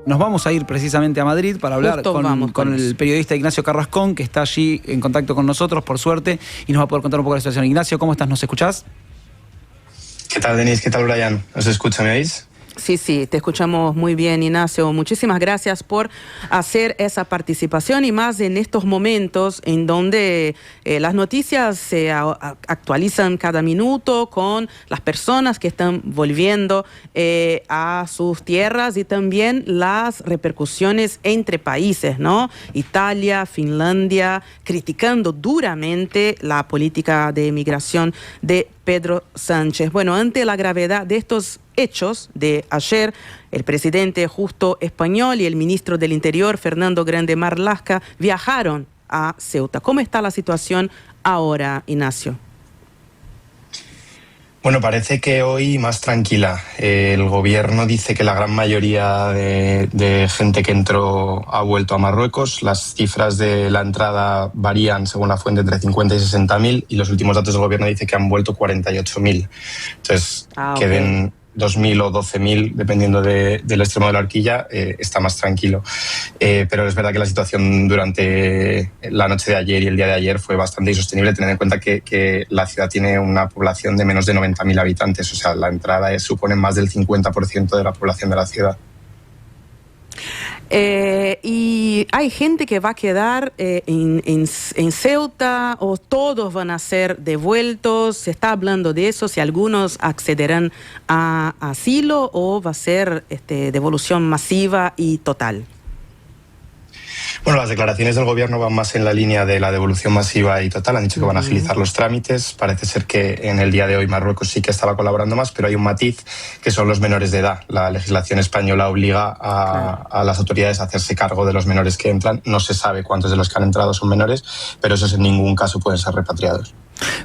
Nos vamos a ir precisamente a Madrid para hablar con el periodista Ignacio Carrascón, que está allí en contacto con nosotros, por suerte, y nos va a poder contar un poco la situación. Ignacio, ¿cómo estás? ¿Nos escuchás? ¿Qué tal, Denise? ¿Qué tal, Brian? ¿Os escucha? ¿Me oís? Sí, te escuchamos muy bien, Ignacio. Muchísimas gracias por hacer esa participación y más en estos momentos en donde las noticias se actualizan cada minuto con las personas que están volviendo a sus tierras y también las repercusiones entre países, ¿no? Italia, Finlandia, criticando duramente la política de migración de Pedro Sánchez. Bueno, ante la gravedad de estos hechos de ayer, el presidente justo español y el ministro del Interior, Fernando Grande Marlaska, viajaron a Ceuta. ¿Cómo está la situación ahora, Ignacio? Bueno, parece que hoy más tranquila. El gobierno dice que la gran mayoría de gente que entró ha vuelto a Marruecos. Las cifras de la entrada varían según la fuente entre 50 y 60.000 y los últimos datos del gobierno dicen que han vuelto 48.000. Entonces, que den 2.000 o 12.000, dependiendo del extremo de la horquilla, está más tranquilo. Pero es verdad que la situación durante la noche de ayer y el día de ayer fue bastante insostenible, teniendo en cuenta que la ciudad tiene una población de menos de 90.000 habitantes. O sea, la entrada supone más del 50% de la población de la ciudad. ¿Y hay gente que va a quedar en Ceuta o todos van a ser devueltos? ¿Se está hablando de eso? ¿Si algunos accederán a asilo o va a ser devolución masiva y total? Bueno, las declaraciones del gobierno van más en la línea de la devolución masiva y total. Han dicho que van a agilizar los trámites. Parece ser que en el día de hoy Marruecos sí que estaba colaborando más, pero hay un matiz que son los menores de edad. La legislación española obliga a las autoridades a hacerse cargo de los menores que entran. No se sabe cuántos de los que han entrado son menores, pero esos en ningún caso pueden ser repatriados.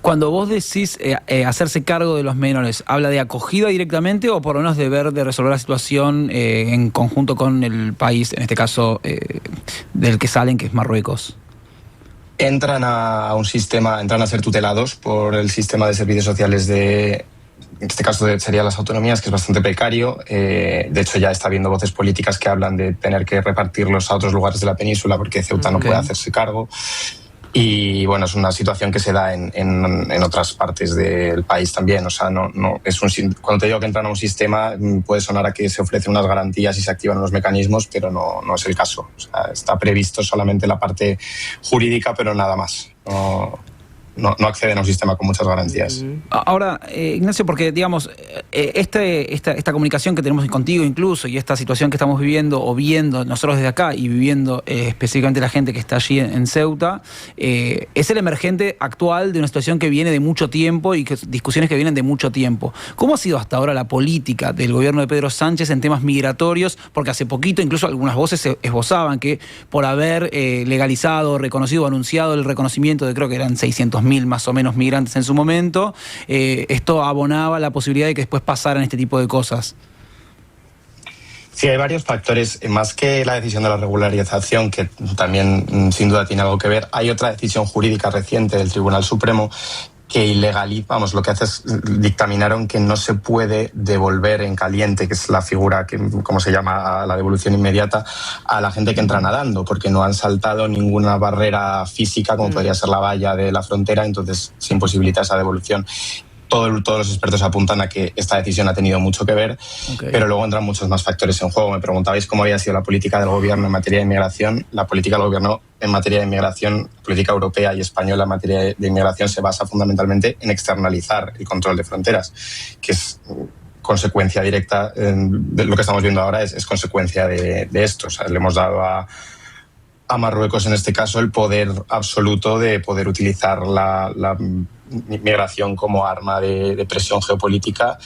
Cuando vos decís hacerse cargo de los menores, ¿habla de acogida directamente o por lo menos de resolver la situación en conjunto con el país, en este caso del que salen, que es Marruecos? Entran a un sistema, entran a ser tutelados por el sistema de servicios sociales en este caso serían las autonomías, que es bastante precario. De hecho, ya está habiendo voces políticas que hablan de tener que repartirlos a otros lugares de la península porque Ceuta no puede hacerse cargo. Y bueno, es una situación que se da en otras partes del país también. O sea, no es cuando te digo que entran a un sistema, puede sonar a que se ofrecen unas garantías y se activan unos mecanismos, pero no es el caso. O sea, está previsto solamente la parte jurídica, pero nada más. No acceden a un sistema con muchas garantías. Ahora, Ignacio, porque digamos, esta comunicación que tenemos contigo incluso y esta situación que estamos viviendo o viendo nosotros desde acá y viviendo específicamente la gente que está allí en Ceuta, es el emergente actual de una situación que viene de mucho tiempo y discusiones que vienen de mucho tiempo. ¿Cómo ha sido hasta ahora la política del gobierno de Pedro Sánchez en temas migratorios? Porque hace poquito incluso algunas voces se esbozaban que por haber legalizado, reconocido, anunciado el reconocimiento de creo que eran 600.000 más o menos migrantes en su momento, esto abonaba la posibilidad de que después pasaran este tipo de cosas. Sí, hay varios factores. Más que la decisión de la regularización, que también sin duda tiene algo que ver, hay otra decisión jurídica reciente del Tribunal Supremo que ilegaliza, lo que hace es dictaminaron que no se puede devolver en caliente, que es la figura que, como se llama, la devolución inmediata, a la gente que entra nadando, porque no han saltado ninguna barrera física, como podría ser la valla de la frontera, entonces se imposibilita esa devolución. Todos los expertos apuntan a que esta decisión ha tenido mucho que ver, pero luego entran muchos más factores en juego. Me preguntabais cómo había sido la política del gobierno en materia de inmigración. La política del gobierno en materia de inmigración, política europea y española en materia de inmigración, se basa fundamentalmente en externalizar el control de fronteras, que es consecuencia directa de lo que estamos viendo ahora, es consecuencia de esto. O sea, le hemos dado a Marruecos, en este caso, el poder absoluto de poder utilizar la migración como arma de presión geopolítica,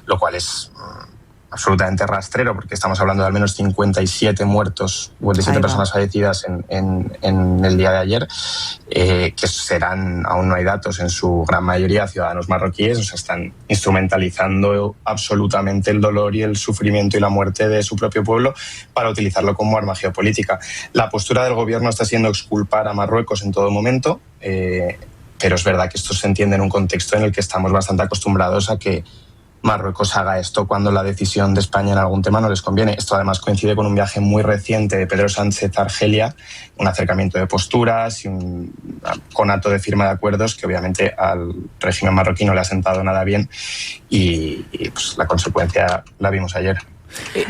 lo cual es absolutamente rastrero, porque estamos hablando de al menos 57 muertos, 57 personas fallecidas en el día de ayer, que serán, aún no hay datos, en su gran mayoría ciudadanos marroquíes. O sea, están instrumentalizando absolutamente el dolor y el sufrimiento y la muerte de su propio pueblo para utilizarlo como arma geopolítica. La postura del gobierno está siendo exculpar a Marruecos en todo momento, pero es verdad que esto se entiende en un contexto en el que estamos bastante acostumbrados a que Marruecos haga esto cuando la decisión de España en algún tema no les conviene. Esto además coincide con un viaje muy reciente de Pedro Sánchez a Argelia, un acercamiento de posturas y un conato de firma de acuerdos que obviamente al régimen marroquí no le ha sentado nada bien y pues, la consecuencia la vimos ayer.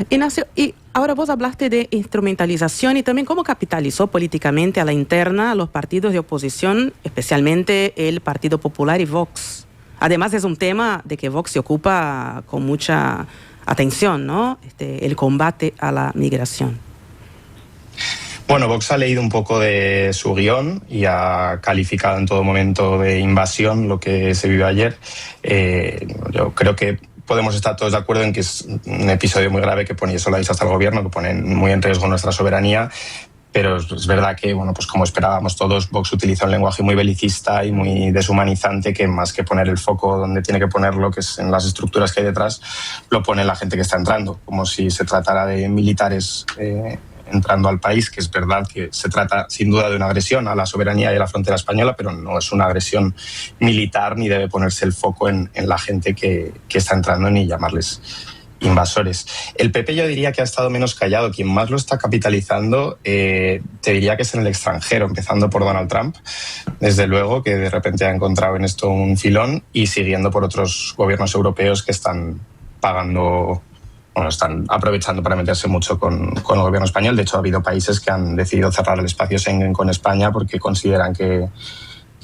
Ignacio, y ahora vos hablaste de instrumentalización y también cómo capitalizó políticamente a la interna a los partidos de oposición, especialmente el Partido Popular y Vox. Además es un tema de que Vox se ocupa con mucha atención, ¿no? El combate a la migración. Bueno, Vox ha leído un poco de su guión y ha calificado en todo momento de invasión lo que se vivió ayer. Yo creo que podemos estar todos de acuerdo en que es un episodio muy grave que pone, y eso lo ha dicho hasta el gobierno, que pone muy en riesgo nuestra soberanía. Pero es verdad que, bueno, pues como esperábamos todos, Vox utiliza un lenguaje muy belicista y muy deshumanizante que más que poner el foco donde tiene que ponerlo, que es en las estructuras que hay detrás, lo pone la gente que está entrando, como si se tratara de militares entrando al país, que es verdad que se trata sin duda de una agresión a la soberanía y a la frontera española, pero no es una agresión militar ni debe ponerse el foco en la gente que está entrando ni llamarles invasores. El PP yo diría que ha estado menos callado. Quien más lo está capitalizando te diría que es en el extranjero, empezando por Donald Trump, desde luego, que de repente ha encontrado en esto un filón, y siguiendo por otros gobiernos europeos que están pagando, bueno, están aprovechando para meterse mucho con el gobierno español. De hecho, ha habido países que han decidido cerrar el espacio Schengen con España porque consideran que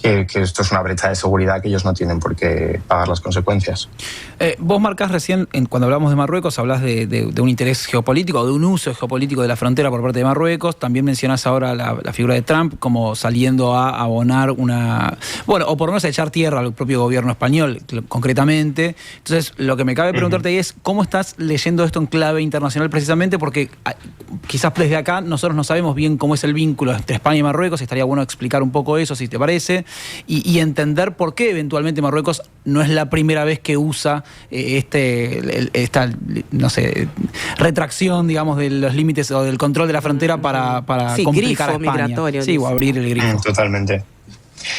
esto es una brecha de seguridad que ellos no tienen por qué pagar las consecuencias. Vos marcás recién, cuando hablamos de Marruecos, hablás de un interés geopolítico, de un uso geopolítico de la frontera por parte de Marruecos. También mencionás ahora la figura de Trump como saliendo a abonar una... Bueno, o por lo menos a echar tierra al propio gobierno español, concretamente. Entonces, lo que me cabe preguntarte ahí es cómo estás leyendo esto en clave internacional, precisamente porque quizás desde acá nosotros no sabemos bien cómo es el vínculo entre España y Marruecos. Estaría bueno explicar un poco eso, si te parece. Y entender por qué eventualmente Marruecos no es la primera vez que usa esta, no sé, retracción, digamos, de los límites o del control de la frontera para complicar a España. Migratorio, sí, o abrir el grifo. Totalmente.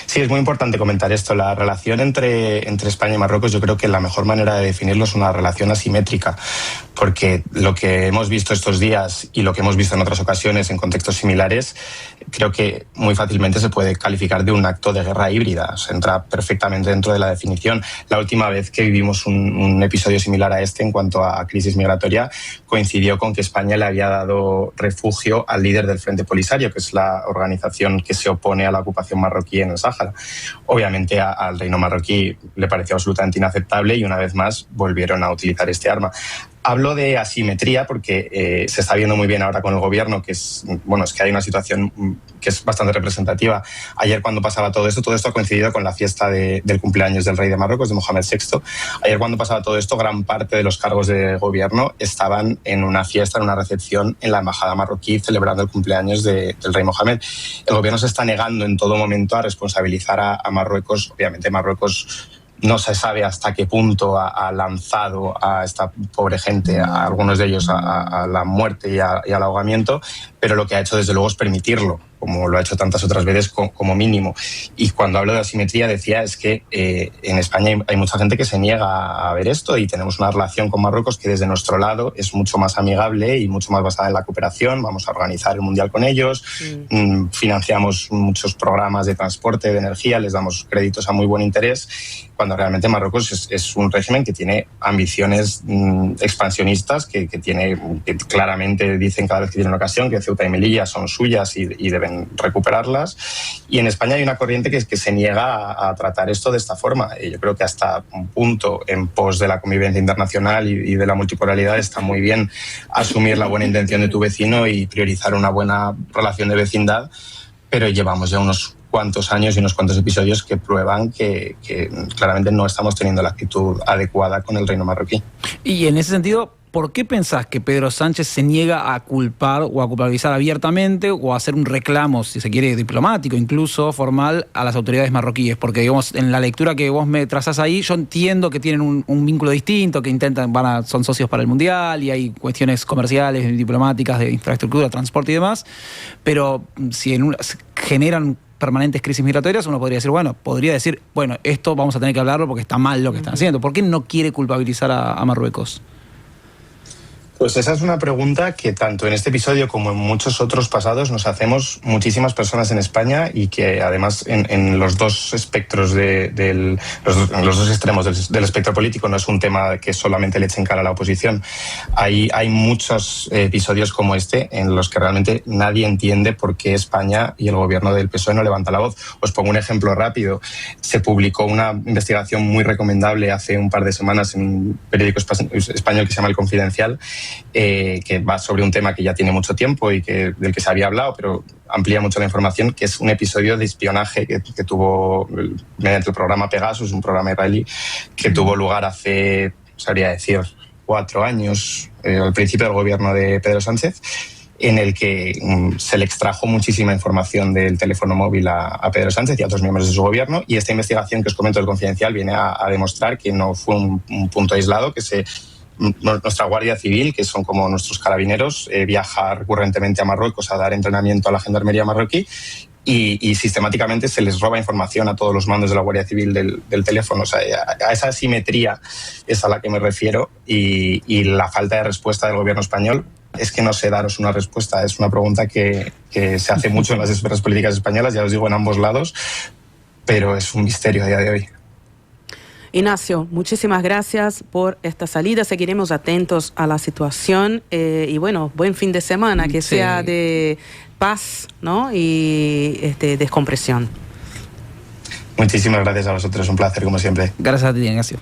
Sí, es muy importante comentar esto. La relación entre España y Marruecos, yo creo que la mejor manera de definirlo es una relación asimétrica, porque lo que hemos visto estos días y lo que hemos visto en otras ocasiones en contextos similares, creo que muy fácilmente se puede calificar de un acto de guerra híbrida. O sea, entra perfectamente dentro de la definición. La última vez que vivimos un episodio similar a este en cuanto a crisis migratoria coincidió con que España le había dado refugio al líder del Frente Polisario, que es la organización que se opone a la ocupación marroquí en el Sáhara. Obviamente al reino marroquí le pareció absolutamente inaceptable y una vez más volvieron a utilizar este arma. Hablo de asimetría porque se está viendo muy bien ahora con el gobierno, que es que hay una situación que es bastante representativa. Ayer cuando pasaba todo esto ha coincidido con la fiesta del cumpleaños del rey de Marruecos, de Mohamed VI. Ayer cuando pasaba todo esto, gran parte de los cargos de gobierno estaban en una fiesta, en una recepción en la embajada marroquí celebrando el cumpleaños del rey Mohamed. El gobierno se está negando en todo momento a responsabilizar a Marruecos. Obviamente Marruecos no se sabe hasta qué punto ha lanzado a esta pobre gente, a algunos de ellos, a la muerte y al ahogamiento, pero lo que ha hecho desde luego es permitirlo, como lo ha hecho tantas otras veces como mínimo. Y cuando hablo de asimetría decía es que en España hay mucha gente que se niega a ver esto y tenemos una relación con Marruecos que desde nuestro lado es mucho más amigable y mucho más basada en la cooperación. Vamos a organizar el Mundial con ellos, financiamos muchos programas de transporte, de energía, les damos créditos a muy buen interés, cuando realmente Marruecos es un régimen que tiene ambiciones expansionistas, que claramente dicen cada vez que tienen ocasión que Ceuta y Melilla son suyas y deben recuperarlas. Y en España hay una corriente que se niega a tratar esto de esta forma. Y yo creo que hasta un punto en pos de la convivencia internacional y de la multipolaridad está muy bien asumir la buena intención de tu vecino y priorizar una buena relación de vecindad, pero llevamos ya unos cuantos años y unos cuantos episodios que prueban que claramente no estamos teniendo la actitud adecuada con el reino marroquí. Y en ese sentido, ¿por qué pensás que Pedro Sánchez se niega a culpar o a culpabilizar abiertamente o a hacer un reclamo, si se quiere, diplomático, incluso formal, a las autoridades marroquíes? Porque, digamos, en la lectura que vos me trazás ahí, yo entiendo que tienen un vínculo distinto, que son socios para el Mundial y hay cuestiones comerciales, diplomáticas, de infraestructura, transporte y demás, pero si generan permanentes crisis migratorias, uno podría decir, bueno, esto vamos a tener que hablarlo porque está mal lo que están haciendo. ¿Por qué no quiere culpabilizar a Marruecos? Pues esa es una pregunta que tanto en este episodio como en muchos otros pasados nos hacemos muchísimas personas en España, y que además en los dos espectros los dos extremos del espectro político no es un tema que solamente le echen cara a la oposición. Hay muchos episodios como este en los que realmente nadie entiende por qué España y el gobierno del PSOE no levanta la voz. Os pongo un ejemplo rápido. Se publicó una investigación muy recomendable hace un par de semanas en un periódico español que se llama El Confidencial, que va sobre un tema que ya tiene mucho tiempo y del que se había hablado, pero amplía mucho la información, que es un episodio de espionaje que tuvo mediante el programa Pegasus, un programa israelí que tuvo lugar hace, sabría decir, 4 años, al principio del gobierno de Pedro Sánchez, en el que se le extrajo muchísima información del teléfono móvil a Pedro Sánchez y a otros miembros de su gobierno, y esta investigación que os comento del Confidencial viene a demostrar que no fue un punto aislado, que nuestra Guardia Civil, que son como nuestros carabineros, viaja recurrentemente a Marruecos a dar entrenamiento a la gendarmería marroquí, y sistemáticamente se les roba información a todos los mandos de la Guardia Civil del teléfono. O sea, a esa asimetría es a la que me refiero, y la falta de respuesta del gobierno español es que no sé daros una respuesta. Es una pregunta que se hace mucho en las esferas políticas españolas, ya os digo, en ambos lados, pero es un misterio a día de hoy. Ignacio, muchísimas gracias por esta salida. Seguiremos atentos a la situación y bueno, buen fin de semana, que sea de paz, ¿no? Y descompresión. Muchísimas gracias a vosotros, un placer como siempre. Gracias a ti, Ignacio.